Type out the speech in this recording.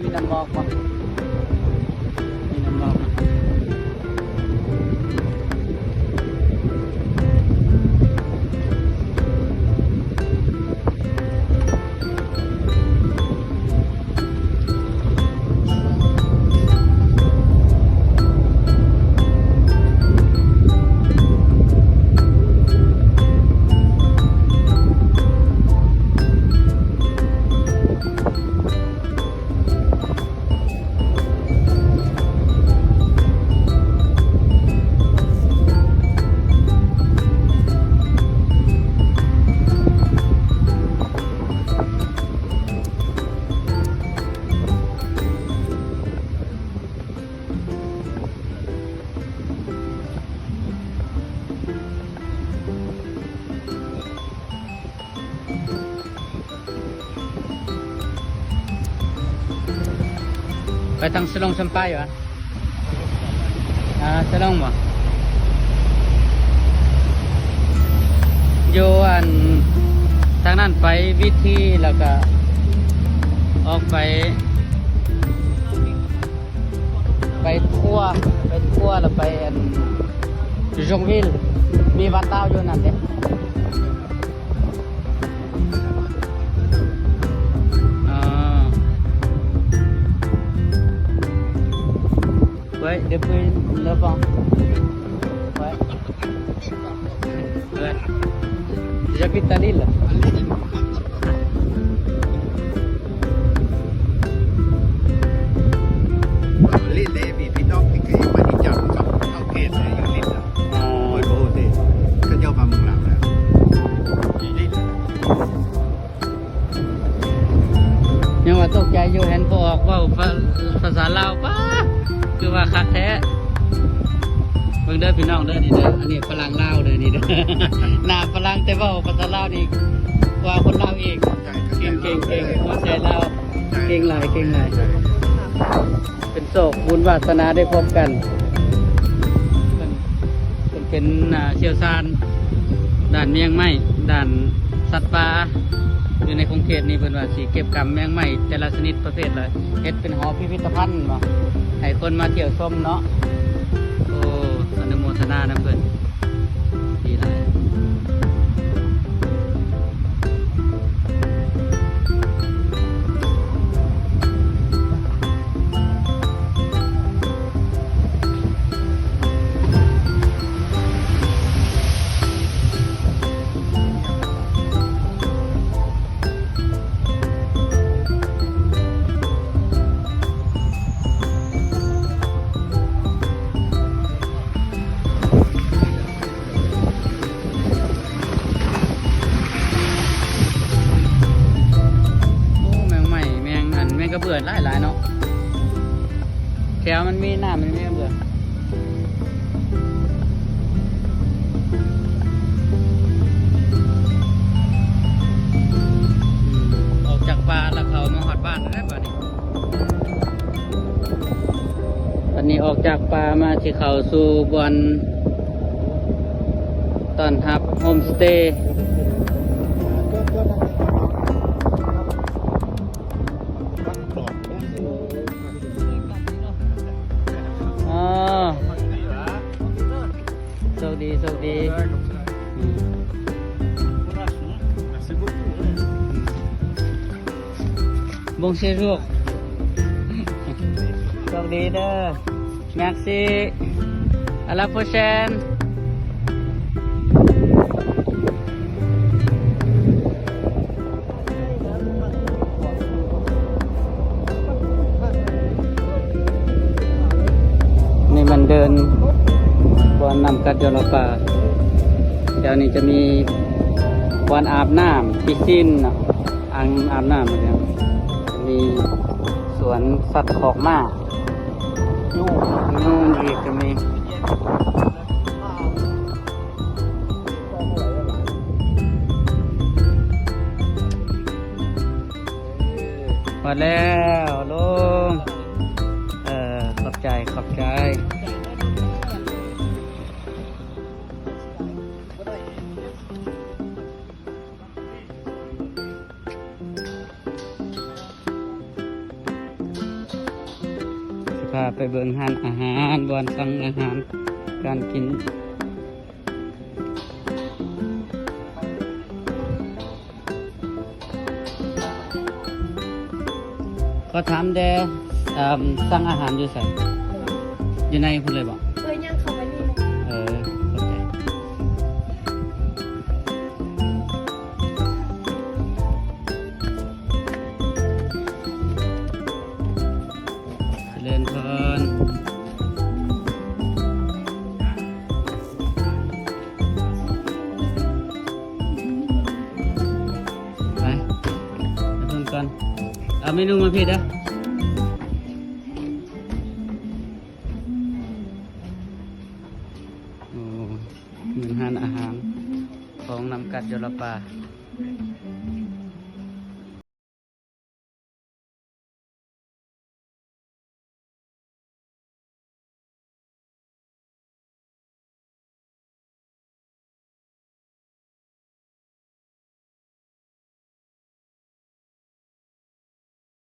มีน้ำบอกป่ะมีน้ำบอกนะไปทางสลงสัมปายเหรอสลงบ่โยอันทางนั้นไปวิธีแล้วก็ออกไปทั่วแล้วไปอันจงวิลมีวัดดาวอยู่นั่นเด้Ouais, depuis 9 ans. Ouais. Ouais. J'habite à Lille. Lille det är vi dock inte i Manijan som Alket är ju Lille. Och då det kan jobba många där. Lille. ยังว่าตกใจอยู่เห็นพวกว่าภาษาลาวป้าคือว่าคักแท้เบิ่งเด้อพี่น้องเด้อนี่เด้ออันนี้ฝรั่งลาวเด้อนี่เด้อ หน้าฝรั่งแต่ว่าภาษาลาวนี่กว่าคนลาวอีกเก่งภาษาลาวเก่งหลายเป็นโศกบุญวาสนาได้พบกันเป็นเชี่ยวชาญด่านเมียงไม้ด่านสัตว์ป่าอยู่ในคงเขตนี้เป็นว่าสีเก็บกำแมงไม้แต่ละชนิดประเภทเลยเฮ็ดเป็นหอพิพิธภัณฑ์บ่ให้คนมาเที่ยวชมเนาะโอ้อนุโมทนานะเพื่อนดีหลายก็เบื่อหลายเนาะแถวมันมีหน้ามันไม่เบื่อออกจากป่าแล้วเขามาหอดบ้านได้ป่ะนี่ตอนนี้ออกจากป่ามาที่เขาสู่บอนตอนรับโฮมสเตย์โชคดีบงเชรุกโชคดีเด้อแม็กซี่อาลาโปเชนนี่มันเดินบอนนำกัดยอลปาเดี๋ยวนี้จะมีวันอาบน้ำปิซินอ่างอาบน้ำนะครับมีสวนสัตว์ขอกม้านู่นอีกจะมีมาแล้วลุงขอบใจ าไปเบิ่งห้านอาหารบอนสั่งอาหารการกินก็ถามแดสั่งอาหารอยู่ใส่อยู่ในพุ่นเลยบอก ยังเข้าไปนี่เลย เข้าใจเจริญพรไปเพิ่มกันเอาเมนูมาพี่เด้อโอ้เหมือนอาหารอาหารของนำกัดยลปา